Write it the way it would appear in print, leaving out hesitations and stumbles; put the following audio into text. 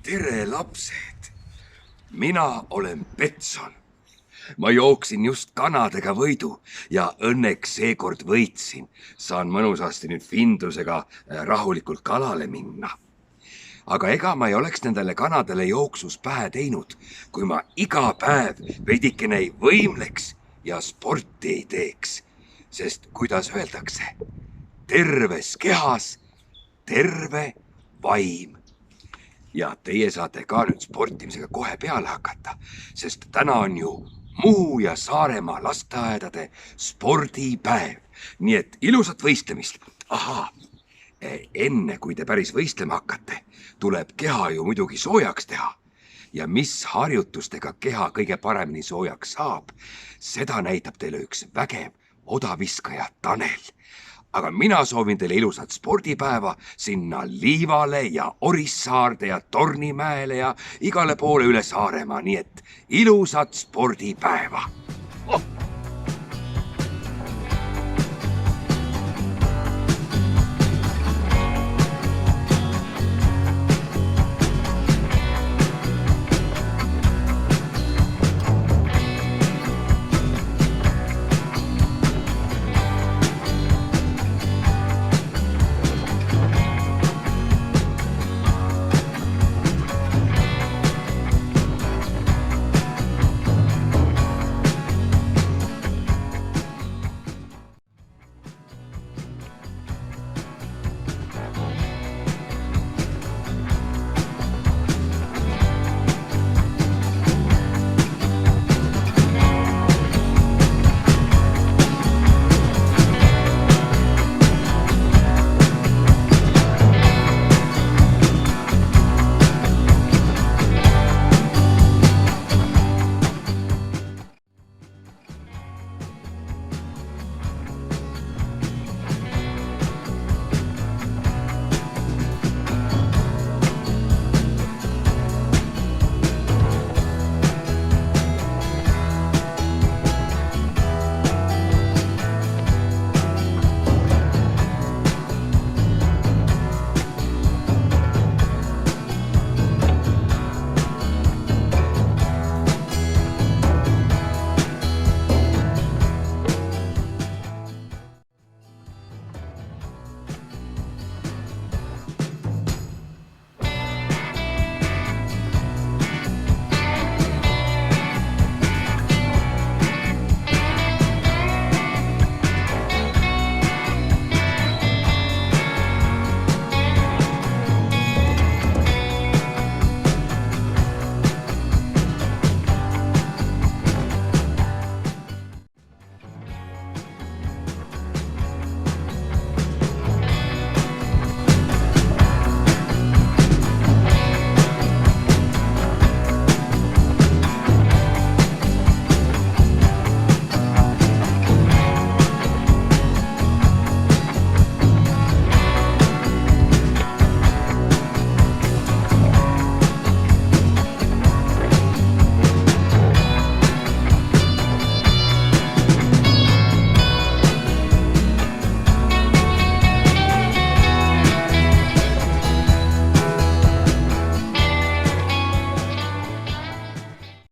tere, lapsed! Mina olen Petson. Ma jooksin just kanadega võidu ja õnneks seekord võitsin. Saan mõnusasti nüüd Findusega rahulikult kalale minna. Aga ega ma ei oleks nendele kanadele jooksus pähe teinud, kui ma iga päev veidikene ei võimleks ja sporti ei teeks. Sest kuidas öeldakse, terves kehas terve vaim. Ja teie saate ka nüüd sportimisega kohe peale hakata, sest täna on ju Muhu ja Saaremaa lasteaedade spordipäev. Nii et ilusat võistlemist. Ahaa, enne kui te päris võistlema hakkate, tuleb keha ju muidugi soojaks teha. Ja mis harjutustega keha kõige paremini soojaks saab, seda näitab teile üks vägev odaviskaja Tanel. Aga mina soovin teile ilusat spordipäeva sinna Liivale ja Orissaarde ja Tornimäele ja igale poole üle Saaremaa, nii et ilusat spordipäeva!